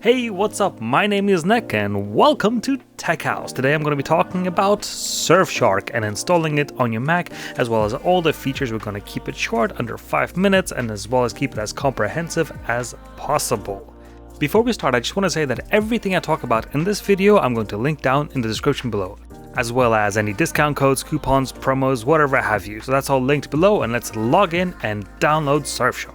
Hey, what's up? My name is Nick and welcome to Tech House. Today I'm going to be talking about Surfshark and installing it on your Mac, as well as all the features. We're going to keep it short, under 5 minutes, and as well as keep it as comprehensive as possible. Before we start, I just want to say that everything I talk about in this video I'm going to link down in the description below, as well as any discount codes, coupons, promos, whatever have you. So that's all linked below, and let's log in and download Surfshark.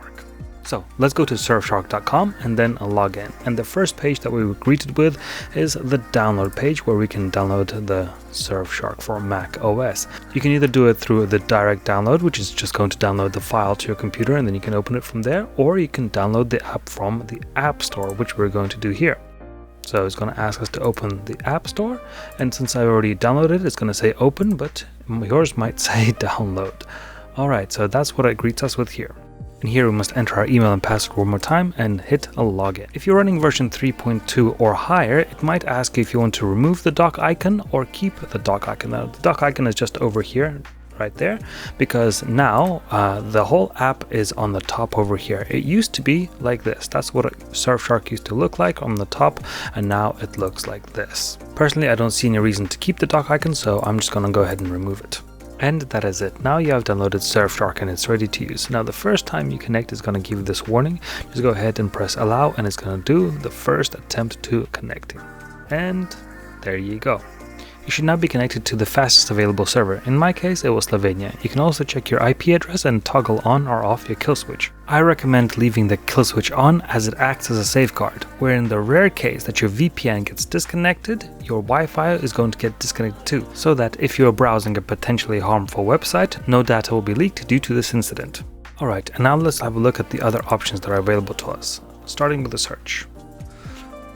So let's go to surfshark.com and then log in. And the first page that we were greeted with is the download page, where we can download the Surfshark for Mac OS. You can either do it through the direct download, which is just going to download the file to your computer and then you can open it from there, or you can download the app from the App Store, which we're going to do here. So it's going to ask us to open the App Store, and since I already downloaded it, it's going to say open, but yours might say download. Alright, so that's what it greets us with here. And here we must enter our email and password one more time and hit a login. If you're running version 3.2 or higher, it might ask you if you want to remove the dock icon or keep the dock icon. Now, the dock icon is just over here, right there, because now the whole app is on the top over here. It used to be like this. That's what Surfshark used to look like on the top, and now it looks like this. Personally, I don't see any reason to keep the dock icon, so I'm just going to go ahead and remove it. And that is it. Now you have downloaded Surfshark and it's ready to use. Now the first time you connect is going to give you this warning. Just go ahead and press allow, and it's going to do the first attempt to connecting. And there you go. You should now be connected to the fastest available server. In my case, it was Slovenia. You can also check your IP address and toggle on or off your kill switch. I recommend leaving the kill switch on, as it acts as a safeguard, where in the rare case that your VPN gets disconnected, your Wi-Fi is going to get disconnected too, so that if you're browsing a potentially harmful website, no data will be leaked due to this incident. Alright, and now let's have a look at the other options that are available to us, starting with the search.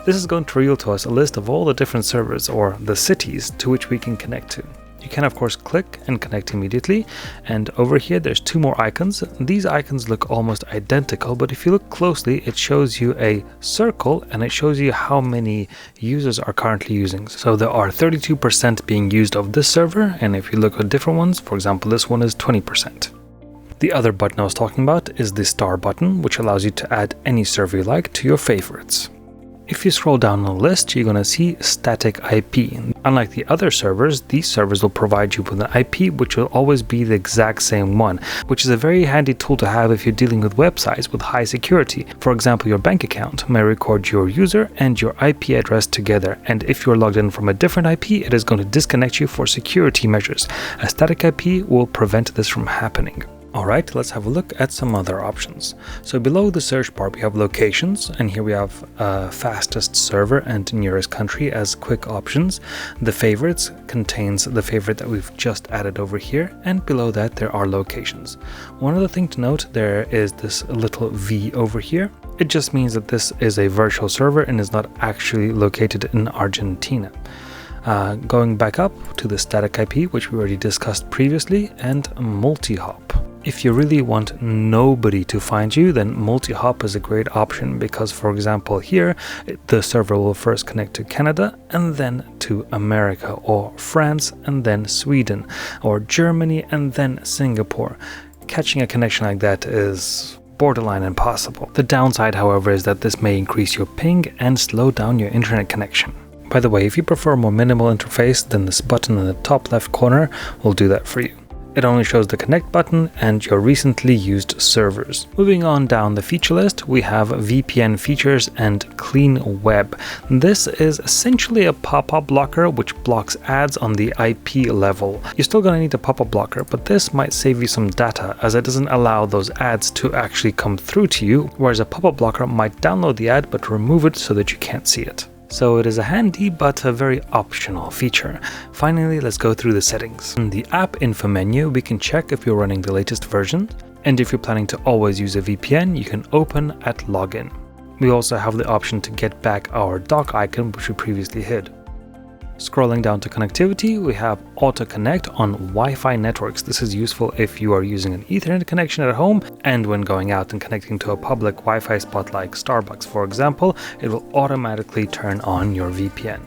This is going to reveal to us a list of all the different servers, or the cities, to which we can connect to. You can of course click and connect immediately, and over here there's two more icons. These icons look almost identical, but if you look closely it shows you a circle and it shows you how many users are currently using. So there are 32% being used of this server, and if you look at different ones, for example this one is 20%. The other button I was talking about is the star button, which allows you to add any server you like to your favorites. If you scroll down on the list, you're going to see static IP. Unlike the other servers, these servers will provide you with an IP which will always be the exact same one, which is a very handy tool to have if you're dealing with websites with high security. For example, your bank account may record your user and your IP address together, and if you're logged in from a different IP, it is going to disconnect you for security measures. A static IP will prevent this from happening. Alright, let's have a look at some other options. So below the search bar we have locations, and here we have fastest server and nearest country as quick options. The favorites contains the favorite that we've just added over here, and below that there are locations. One other thing to note, there is this little V over here. It just means that this is a virtual server and is not actually located in Argentina. Going back up to the static IP, which we already discussed previously, and Multihop. If you really want nobody to find you, then Multihop is a great option, because for example here the server will first connect to Canada and then to America, or France and then Sweden, or Germany and then Singapore. Catching a connection like that is borderline impossible. The downside, however, is that this may increase your ping and slow down your internet connection. By the way, if you prefer a more minimal interface, then this button in the top left corner will do that for you. It only shows the connect button and your recently used servers. Moving on down the feature list, we have VPN features and CleanWeb. This is essentially a pop-up blocker which blocks ads on the IP level. You're still going to need a pop-up blocker, but this might save you some data, as it doesn't allow those ads to actually come through to you, whereas a pop-up blocker might download the ad but remove it so that you can't see it. So it is a handy but a very optional feature. Finally, let's go through the settings. In the app info menu, we can check if you're running the latest version, and if you're planning to always use a VPN, you can open at login. We also have the option to get back our dock icon, which we previously hid. Scrolling down to connectivity, we have auto connect on Wi-Fi networks. This is useful if you are using an Ethernet connection at home, and when going out and connecting to a public Wi-Fi spot like Starbucks, for example, it will automatically turn on your VPN.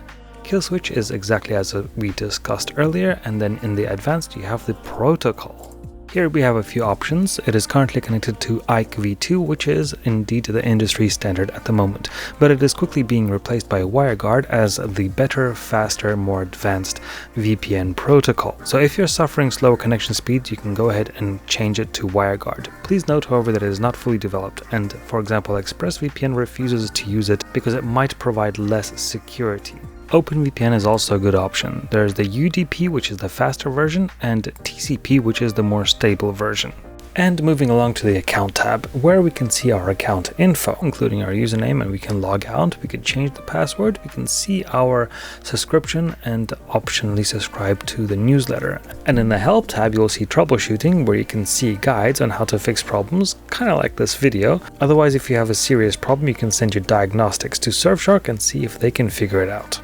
Kill switch is exactly as we discussed earlier, and then in the advanced you have the protocol. Here we have a few options. It is currently connected to IKE v2, which is indeed the industry standard at the moment, but it is quickly being replaced by WireGuard as the better, faster, more advanced VPN protocol. So if you're suffering slower connection speeds, you can go ahead and change it to WireGuard. Please note, however, that it is not fully developed, and for example, ExpressVPN refuses to use it because it might provide less security. OpenVPN is also a good option. There's the UDP, which is the faster version, and TCP, which is the more stable version. And moving along to the account tab, where we can see our account info, including our username, and we can log out, we can change the password, we can see our subscription and optionally subscribe to the newsletter. And in the help tab, you'll see troubleshooting, where you can see guides on how to fix problems, kind of like this video. Otherwise, if you have a serious problem, you can send your diagnostics to Surfshark and see if they can figure it out.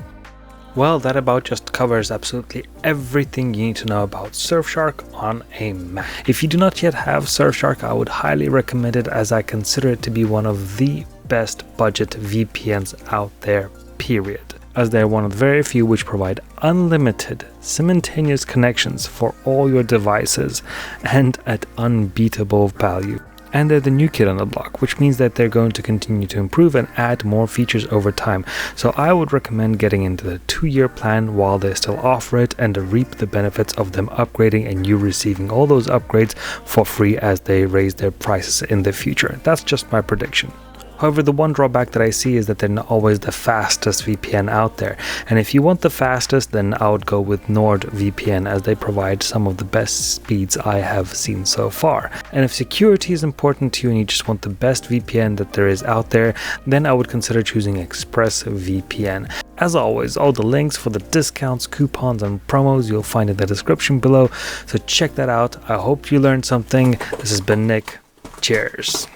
Well, that about just covers absolutely everything you need to know about Surfshark on a Mac. If you do not yet have Surfshark, I would highly recommend it, as I consider it to be one of the best budget VPNs out there, period. As they're one of the very few which provide unlimited, simultaneous connections for all your devices and at unbeatable value. And they're the new kid on the block, which means that they're going to continue to improve and add more features over time. So I would recommend getting into the 2-year plan while they still offer it, and to reap the benefits of them upgrading and you receiving all those upgrades for free as they raise their prices in the future. That's just my prediction. However, the one drawback that I see is that they're not always the fastest VPN out there. And if you want the fastest, then I would go with NordVPN, as they provide some of the best speeds I have seen so far. And if security is important to you and you just want the best VPN that there is out there, then I would consider choosing ExpressVPN. As always, all the links for the discounts, coupons, and promos you'll find in the description below, so check that out. I hope you learned something. This has been Nick. Cheers.